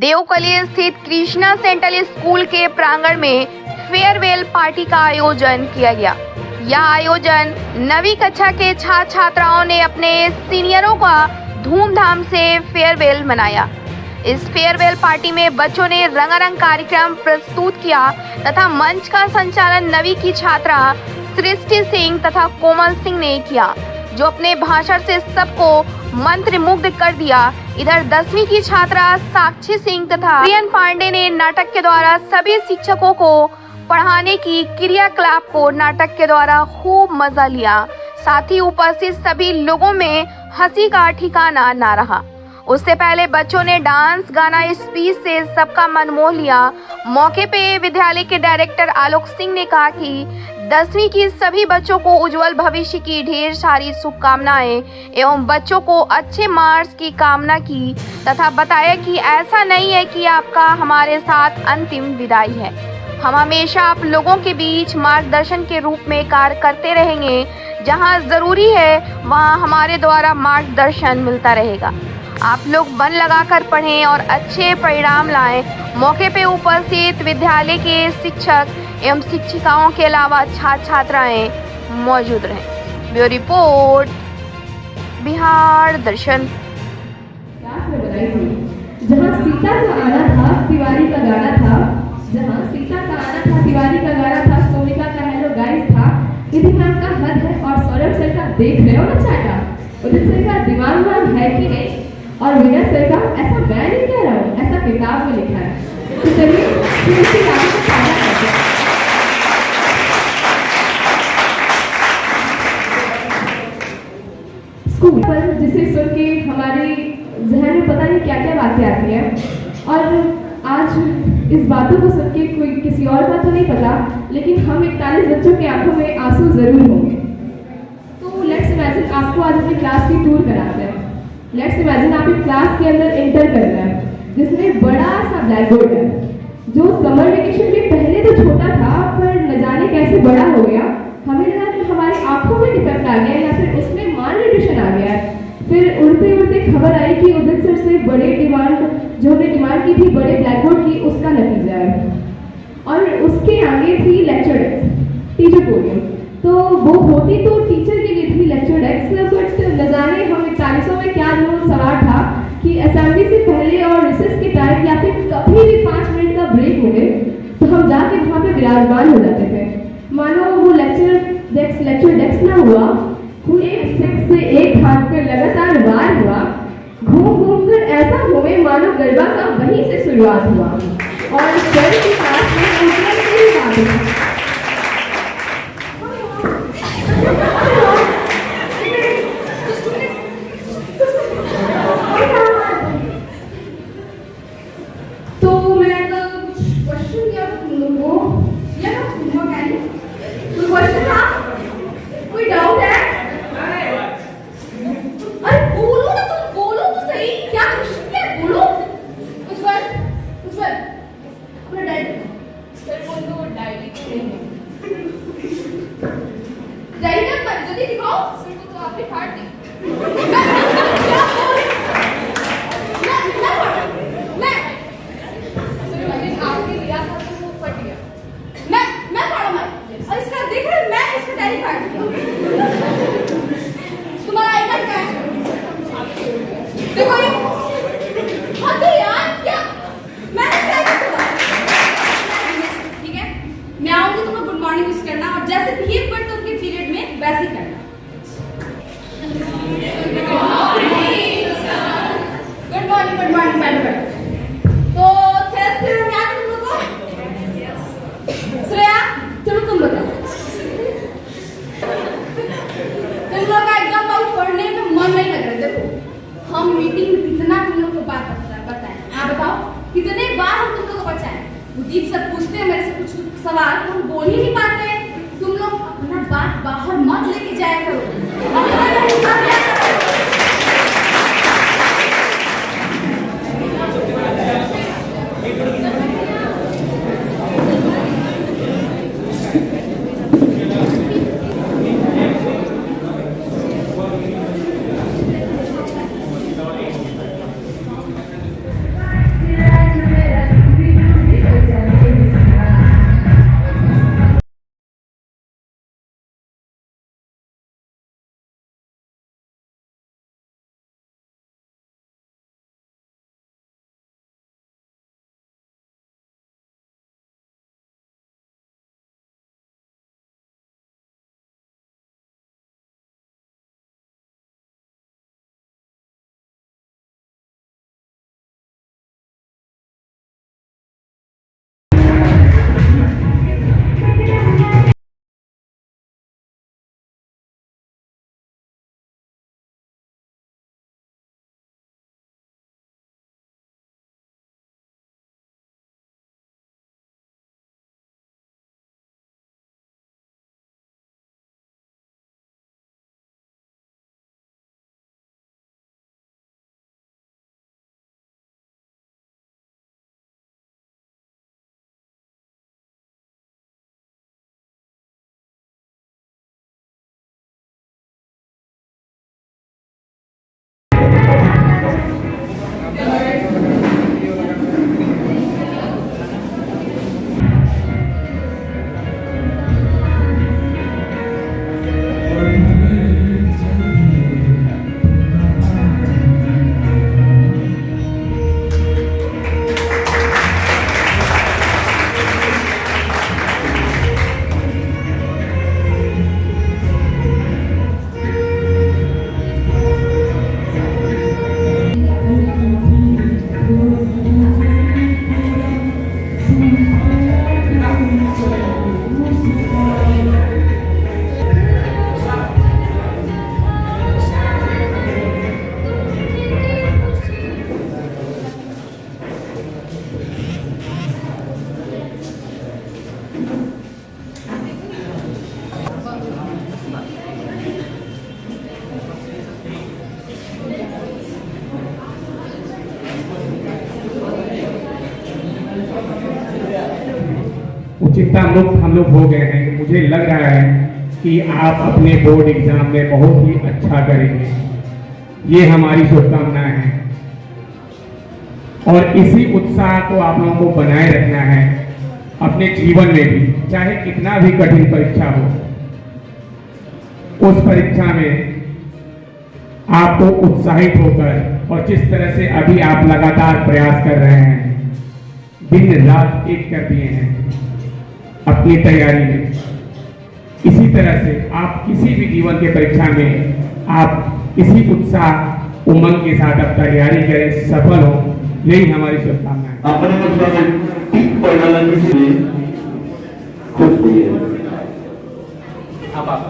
देवकली स्थित Krishna central school के प्रांगण में फेयरवेल पार्टी का आयोजन किया गया। यह आयोजन 9वीं कक्षा के छात्र छात्राओं ने अपने सीनियरों का धूमधाम से फेयरवेल मनाया। इस फेयरवेल पार्टी में बच्चों ने रंगारंग कार्यक्रम प्रस्तुत किया तथा मंच का संचालन 9वीं की छात्रा सृष्टि सिंह तथा कोमल सिंह ने किया, जो अपने भाषण से सबको मंत्रमुग्ध कर दिया। इधर 10वीं की छात्रा साक्षी सिंह तथा प्रियन पांडे ने नाटक के द्वारा सभी शिक्षकों को पढ़ाने की क्रियाकलाप को नाटक के द्वारा खूब मजा लिया। साथ ही उपस्थित सभी लोगों में हंसी का ठिकाना ना रहा। उससे पहले बच्चों ने डांस, गाना, स्पीच से सबका मन मोह लिया। मौके पे विद्यालय के डायरेक्टर आलोक सिंह ने कहा कि 10वीं की सभी बच्चों को उज्जवल भविष्य की ढेर सारी शुभकामनाएं एवं बच्चों को अच्छे मार्क्स की कामना की तथा बताया कि ऐसा नहीं है कि आपका हमारे साथ अंतिम विदाई है। हम हमेशा आप लोगों के बीच मार्गदर्शन के रूप में कार्य करते रहेंगे। जहां जरूरी है वहां हमारे द्वारा मार्गदर्शन मिलता रहेगा। आप लोग मन लगाकर पढ़ें और अच्छे परिणाम लाएं। मौके पे उपस्थित विद्यालय के शिक्षक एवं शिक्षिकाओं के अलावा छात्र छात्राएं मौजूद रहे। ब्यूरो रिपोर्ट, बिहार दर्शन। जहाँ सीता का आना था तिवारी का गाना था, जहाँ सीता का आना था तिवारी का गाना था, सोनिका का हेलो गाइस था, यदि नाम का हद है और सौरभ सर का देख रहे हो ना चाटा, उदित सर का दीवान है कि नहीं, और विनय सर का ऐसा मैं नहीं कह रहा हूँ, ऐसा किताब में लिखा है। तो चलिए इस किताब को साझा करते हैं। स्कूल पर जिसे सुन के हमारे जहन में पता नहीं क्या क्या बातें आती हैं, और आज इस बातों को सुन के कोई किसी और का तो नहीं पता, लेकिन हम 41 बच्चों के आंखों में आंसू जरूर होंगे। तो लेट्स इमेजिन आपको आज अपनी क्लास की टूर कराते हैं। लेट्स इमेजिन आप एक क्लास के अंदर एंटर कर रहे हैं जिसमें बड़ा सा ब्लैक बोर्ड है, जो समर वेकेशन के पहले तो छोटा था पर न जाने कैसे बड़ा हो गया। हमें लगा कि हमारी आंखों में डिफेक्ट आ गया या फिर उसमें माल न्यूट्रिशन आ गया है। फिर उड़ते उड़ते खबर आई कि उदित सर से बड़े डिमांड जो हमने डिमांड की थी बड़े ब्लैक बोर्ड की, उसका नतीजा है। और उसके आगे थी लेक्चर डेस्क, टीचर पोडियम। तो वो होती तो टीचर के लिए थी लेक्चर डेस्क, बट न जाने हम 41 में क्या रूल सवार था कि असेंबली से पहले और रिसेस के टाइम या फिर कभी भी 5 मिनट का ब्रेक मिले तो हम जाके वहाँ पे विराजमान हो जाते थे। मानो वो लेक्चर डेस्क ना हुआ, कोई एक सेक्स से एक हाथ पर लगातार वार हुआ, घूम घूम कर ऐसा हुए मानो गरबा का वहीं से शुरुआत हुआ। और सर की क्लास में उतरने से ही बात हुई। तो मैं क्वेश्चन किया तुम लोग को, या तुम लोग क्या कोई क्वेश्चन था, कोई डाउट है? अरे बोलो ना, तुम बोलो तो सही, क्या क्वेश्चन क्या है, बोलो। कुछ अपना डायरी सर बोल दो, डायरी डायरी ना जल्दी दिखाओ सर को, तो आपने फाड़ दी। क्या बोल रहे मैं सर मैंने आपसे लिया था तो वो फट गया। मैं फाड़ा मैं, और इसका देख रहे मैं इसका डायरी फाड़ दिया। तुम्हारा आई कार्ड क्या है? देखो ये हद है यार, क्या मैं क्या करूंगा? ठीक है, मैं आऊंगी तो मैं गुड मॉर्निंग विश करना, और जैसे बिहेव करते उनके पीरियड में वैसे ही करना। Good morning madam. तो थेरेपी में क्या तुम लोग को? श्रेया चलो तुम बताओ, तुम लोग का एकदम बहुत पढ़ने में मन नहीं लग रहा। देखो हम मीटिंग में कितना तुम लोग को बात बताएं, हाँ बताओ कितने बार हम तुम लोग को बचाएं। उदित सर पूछते हैं मेरे से कुछ सवाल, तुम बोल ही नहीं पाते। तुम लोग अपना बात बाहर मत लेके जाया करो। चिंता मुक्त हम लोग हो गए हैं। मुझे लग रहा है कि आप अपने बोर्ड एग्जाम में बहुत ही अच्छा करेंगे, ये हमारी शुभकामनाएं हैं। और इसी उत्साह को आप लोगों को बनाए रखना है अपने जीवन में भी, चाहे कितना भी कठिन परीक्षा हो। उस परीक्षा में आपको उत्साहित होकर, और जिस तरह से अभी आप लगातार प्रयास कर रहे हैं, दिन रात एक कर दिए हैं अपनी तैयारी में, इसी तरह से आप किसी भी जीवन के परीक्षा में आप इसी उत्साह उमंग के साथ आप तैयारी करें, सफल हो, यही हमारी शुभकामनाएं। अपने परिणाम खुश अब आप